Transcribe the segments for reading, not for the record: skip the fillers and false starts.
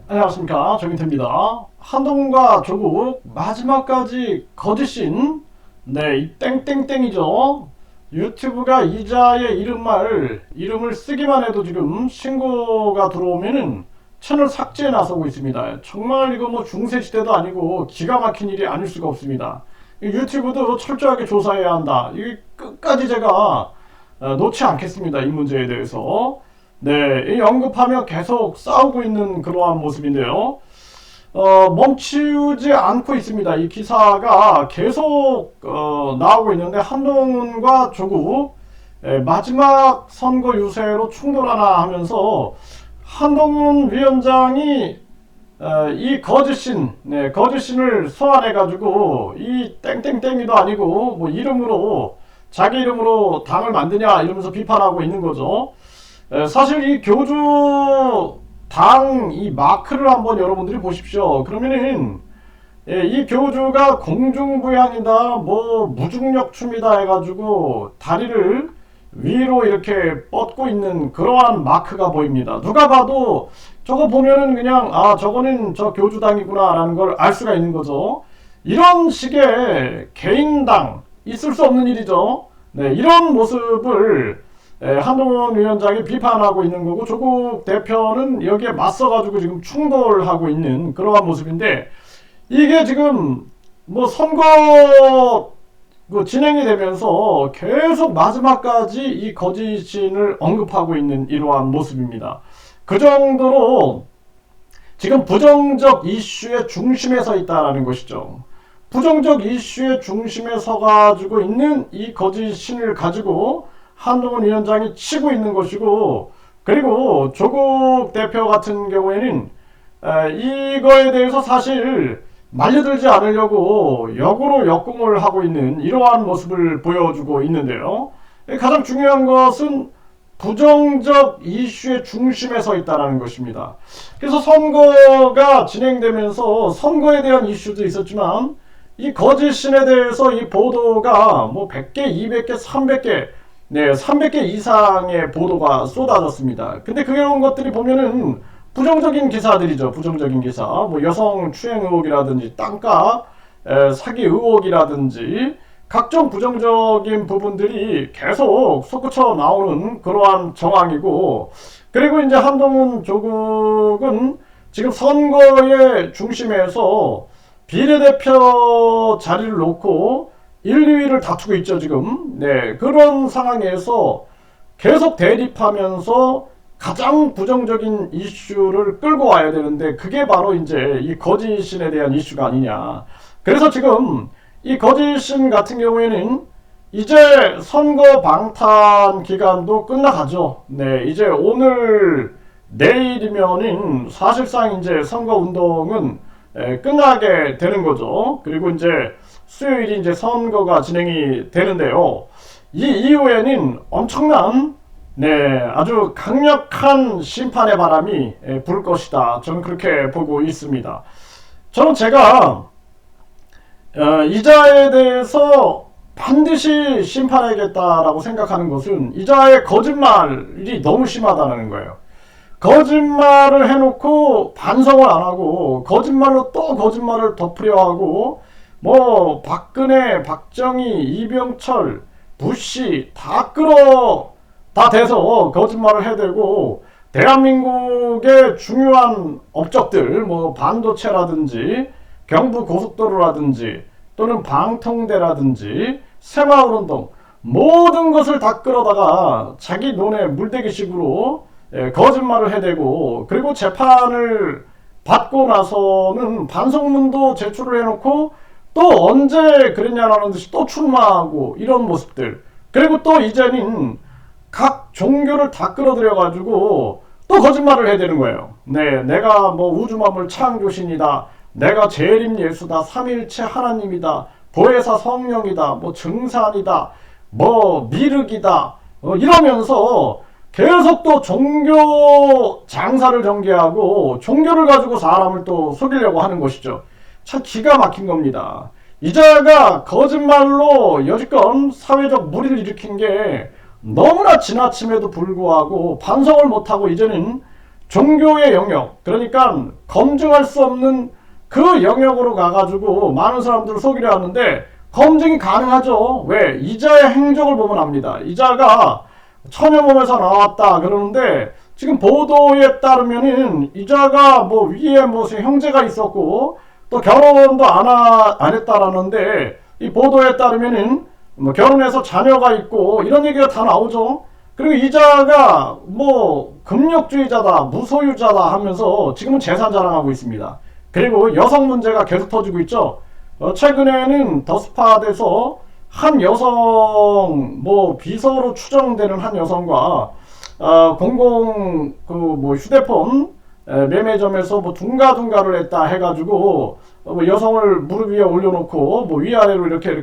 안녕하십니까, 정인태입니다. 한동훈과 조국 마지막까지 거짓인, 이 땡땡땡이죠. 유튜브가 이자의 이름을 쓰기만 해도 지금 신고가 들어오면은 채널 삭제에 나서고 있습니다. 정말 이거 뭐 중세시대도 아니고 기가 막힌 일이 아닐 수가 없습니다. 유튜브도 철저하게 조사해야 한다. 이 끝까지 제가 놓지 않겠습니다. 이 문제에 대해서. 이 언급하며 계속 싸우고 있는 그러한 모습인데요. 멈추지 않고 있습니다. 이 기사가 계속 나오고 있는데 한동훈과 조국 마지막 선거 유세로 충돌하나 하면서 한동훈 위원장이 이 거짓신을 소환해가지고 이 땡땡땡이도 아니고 뭐 이름으로 자기 이름으로 당을 만드냐 이러면서 비판하고 있는 거죠. 사실 이 교주 당 이 마크를 한번 여러분들이 보십시오. 그러면은 이 교주가 공중부양이다 뭐 무중력춤이다 해가지고 다리를 위로 이렇게 뻗고 있는 그러한 마크가 보입니다. 누가 봐도 저거 보면은 그냥 저거는 저 교주당이구나 라는 걸 알 수가 있는 거죠. 이런 식의 개인당 있을 수 없는 일이죠. 이런 모습을 한동훈 위원장이 비판하고 있는 거고 조국 대표는 여기에 맞서가지고 지금 충돌하고 있는 그러한 모습인데, 이게 지금 뭐 선거 진행이 되면서 계속 마지막까지 이 거짓신을 언급하고 있는 이러한 모습입니다. 그 정도로 지금 부정적 이슈의 중심에 서 있다는 것이죠. 부정적 이슈의 중심에 서가지고 있는 이 거짓신을 가지고 한동훈 위원장이 치고 있는 것이고, 그리고 조국 대표 같은 경우에는 이거에 대해서 사실 말려들지 않으려고 역으로 역공을 하고 있는 이러한 모습을 보여주고 있는데요. 가장 중요한 것은 부정적 이슈의 중심에 서 있다는 것입니다. 그래서 선거가 진행되면서 선거에 대한 이슈도 있었지만 이 거짓신에 대해서 이 보도가 뭐 100개, 200개, 300개 300개 이상의 보도가 쏟아졌습니다. 근데 그런 것들이 보면은 부정적인 기사들이죠. 부정적인 기사. 뭐 여성 추행 의혹이라든지 땅값 사기 의혹이라든지 각종 부정적인 부분들이 계속 솟구쳐 나오는 그러한 정황이고, 그리고 이제 한동훈 조국은 지금 선거의 중심에서 비례대표 자리를 놓고 1, 2위를 다투고 있죠, 지금. 그런 상황에서 계속 대립하면서 가장 부정적인 이슈를 끌고 와야 되는데, 그게 바로 이제 이 거짓신에 대한 이슈가 아니냐. 그래서 지금 이 거짓신 같은 경우에는 이제 선거 방탄 기간도 끝나가죠. 이제 오늘, 내일이면은 사실상 이제 선거 운동은 끝나게 되는 거죠. 그리고 이제 수요일이 이제 선거가 진행이 되는데요. 이 이후에는 엄청난 아주 강력한 심판의 바람이 불 것이다. 저는 그렇게 보고 있습니다. 저는 제가 이자에 대해서 반드시 심판해야겠다라고 생각하는 것은 이자의 거짓말이 너무 심하다는 거예요. 거짓말을 해놓고 반성을 안 하고 거짓말로 또 거짓말을 덮으려 하고, 뭐 박근혜, 박정희, 이병철, 부시 다 돼서 거짓말을 해대고, 대한민국의 중요한 업적들 뭐 반도체라든지 경부고속도로라든지 또는 방통대라든지 새마을운동 모든 것을 다 끌어다가 자기 논에 물대기식으로 거짓말을 해대고, 그리고 재판을 받고 나서는 반성문도 제출을 해놓고 또 언제 그랬냐라는 듯이 또 출마하고 이런 모습들. 그리고 또 이제는 각 종교를 다 끌어들여가지고 또 거짓말을 해야 되는 거예요. 내가 뭐 우주만물 창조신이다, 내가 재림 예수다, 삼일체 하나님이다, 보혜사 성령이다, 뭐 증산이다, 뭐 미륵이다, 이러면서 계속 또 종교 장사를 전개하고 종교를 가지고 사람을 또 속이려고 하는 것이죠. 참 기가 막힌 겁니다. 이자가 거짓말로 여지껏 사회적 무리를 일으킨 게 너무나 지나침에도 불구하고 반성을 못하고 이제는 종교의 영역, 그러니까 검증할 수 없는 그 영역으로 가가지고 많은 사람들을 속이려 하는데 검증이 가능하죠. 왜? 이자의 행적을 보면 압니다. 이자가 천여몸에서 나왔다 그러는데 지금 보도에 따르면은 이자가 뭐 위에 무슨 형제가 있었고 또 결혼도 안 했다라는데 이 보도에 따르면은 뭐 결혼해서 자녀가 있고 이런 얘기가 다 나오죠. 그리고 이자가 뭐 금욕주의자다, 무소유자다 하면서 지금은 재산 자랑하고 있습니다. 그리고 여성 문제가 계속 터지고 있죠. 최근에는 더스팟에서 한 여성 뭐 비서로 추정되는 한 여성과 공공 그 뭐 휴대폰 매매점에서 뭐 둥가둥가를 했다 해가지고 뭐 여성을 무릎 위에 올려놓고 뭐 위아래로 이렇게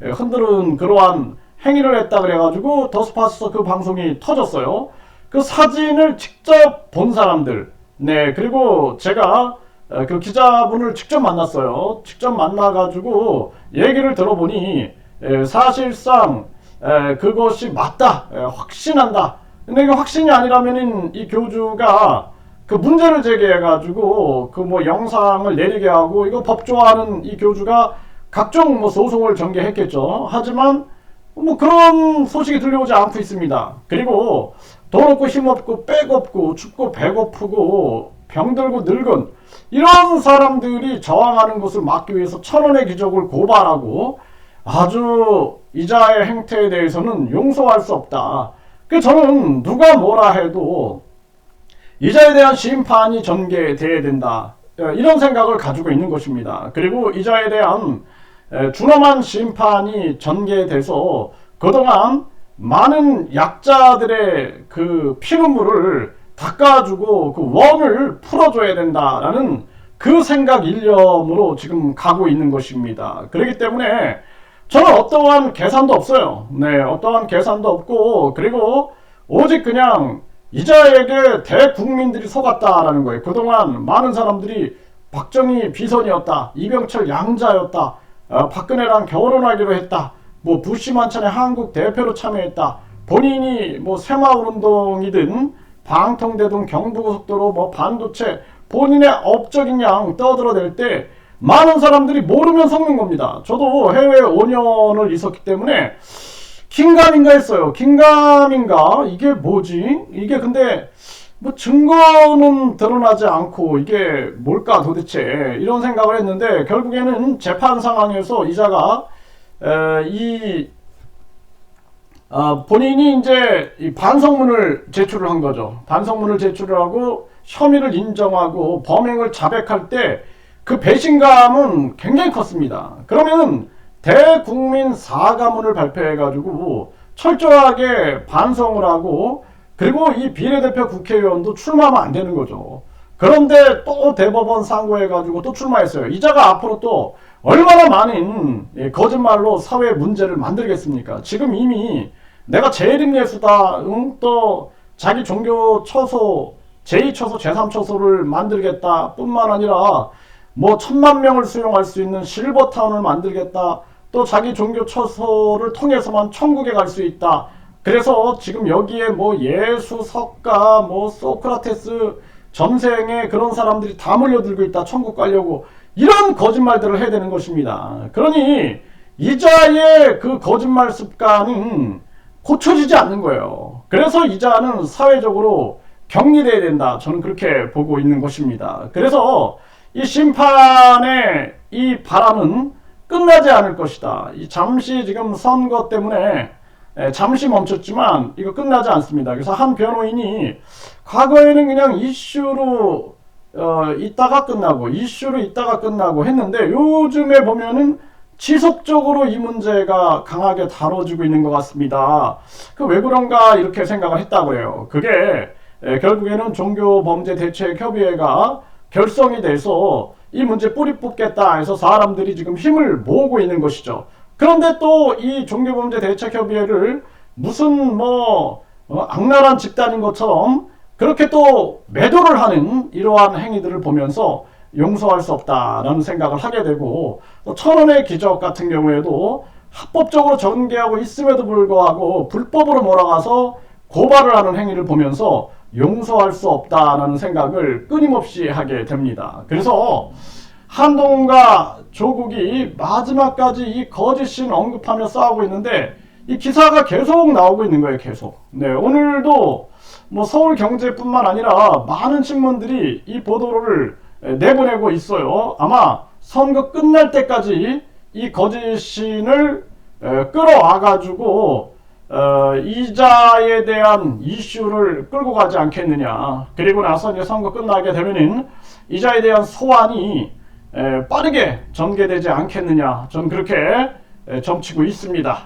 흔드는 그러한 행위를 했다 그래가지고 더스팟에서 그 방송이 터졌어요. 그 사진을 직접 본 사람들, 네, 그리고 제가 그 기자분을 직접 만났어요. 직접 만나가지고 얘기를 들어보니 사실상 그것이 맞다, 확신한다. 근데 이거 확신이 아니라면은 이 교주가 그 문제를 제기해가지고 그 뭐 영상을 내리게 하고 이거 법조화하는 이 교주가 각종 뭐 소송을 전개했겠죠. 하지만 뭐 그런 소식이 들려오지 않고 있습니다. 그리고 돈 없고 힘 없고 백 없고 춥고 배고프고 병들고 늙은 이런 사람들이 저항하는 것을 막기 위해서 천원의 기적을 고발하고 아주 이자의 행태에 대해서는 용서할 수 없다. 그 저는 누가 뭐라 해도 이자에 대한 심판이 전개돼야 된다. 이런 생각을 가지고 있는 것입니다. 그리고 이자에 대한 준엄한 심판이 전개돼서 그동안 많은 약자들의 그 피눈물을 닦아주고 그 원을 풀어줘야 된다라는 그 생각 일념으로 지금 가고 있는 것입니다. 그렇기 때문에 저는 어떠한 계산도 없어요. 네, 어떠한 계산도 없고 그리고 오직 그냥 이자에게 대국민들이 속았다라는 거예요. 그동안 많은 사람들이 박정희 비선이었다, 이병철 양자였다, 박근혜랑 결혼하기로 했다, 뭐 부시 만찬에 한국 대표로 참여했다, 본인이 뭐 새마을운동이든 방통대든 경부고속도로 뭐 반도체 본인의 업적인 양 떠들어댈 때 많은 사람들이 모르면 섞는 겁니다. 저도 해외에 5년을 있었기 때문에 긴가민가 했어요. 긴가민가 이게 뭐지? 이게 근데 뭐 증거는 드러나지 않고 이게 뭘까 도대체 이런 생각을 했는데 결국에는 재판 상황에서 이자가 본인이 이제 이 반성문을 제출을 한 거죠. 반성문을 제출을 하고 혐의를 인정하고 범행을 자백할 때 그 배신감은 굉장히 컸습니다. 그러면 대국민 사과문을 발표해가지고 철저하게 반성을 하고 그리고 이 비례대표 국회의원도 출마하면 안 되는 거죠. 그런데 또 대법원 상고해가지고 또 출마했어요. 이자가 앞으로 또 얼마나 많은 거짓말로 사회 문제를 만들겠습니까? 지금 이미 내가 재림예수다, 또 자기 종교 처소, 제2처소, 제3처소를 만들겠다 뿐만 아니라 뭐 1000만 명을 수용할 수 있는 실버타운을 만들겠다. 또 자기 종교 처소를 통해서만 천국에 갈 수 있다. 그래서 지금 여기에 뭐 예수, 석가, 뭐 소크라테스, 전생에 그런 사람들이 다 몰려들고 있다. 천국 가려고. 이런 거짓말들을 해야 되는 것입니다. 그러니 이자의 그 거짓말 습관은 고쳐지지 않는 거예요. 그래서 이자는 사회적으로 격리돼야 된다. 저는 그렇게 보고 있는 것입니다. 그래서 이 심판의 이 바람은 끝나지 않을 것이다. 이 잠시 지금 선거 때문에 잠시 멈췄지만 이거 끝나지 않습니다. 그래서 한 변호인이 과거에는 그냥 이슈로 있다가 끝나고 이슈로 있다가 끝나고 했는데 요즘에 보면은 지속적으로 이 문제가 강하게 다뤄지고 있는 것 같습니다. 그 왜 그런가 이렇게 생각을 했다고 해요. 그게 결국에는 종교범죄대책협의회가 결성이 돼서 이 문제 뿌리 뽑겠다 해서 사람들이 지금 힘을 모으고 있는 것이죠. 그런데 또 이 종교범죄대책협의회를 무슨 뭐 악랄한 집단인 것처럼 그렇게 또 매도를 하는 이러한 행위들을 보면서 용서할 수 없다라는 생각을 하게 되고 또 천원의 기적 같은 경우에도 합법적으로 전개하고 있음에도 불구하고 불법으로 몰아가서 고발을 하는 행위를 보면서 용서할 수 없다는 생각을 끊임없이 하게 됩니다. 그래서 한동훈과 조국이 마지막까지 이 거짓신 언급하며 싸우고 있는데 이 기사가 계속 나오고 있는 거예요. 계속. 네, 오늘도 뭐 서울경제뿐만 아니라 많은 신문들이 이 보도를 내보내고 있어요. 아마 선거 끝날 때까지 이 거짓신을 끌어와가지고 이자에 대한 이슈를 끌고 가지 않겠느냐. 그리고 나서 이제 선거 끝나게 되면은 이자에 대한 소환이 빠르게 전개되지 않겠느냐. 전 그렇게 점치고 있습니다.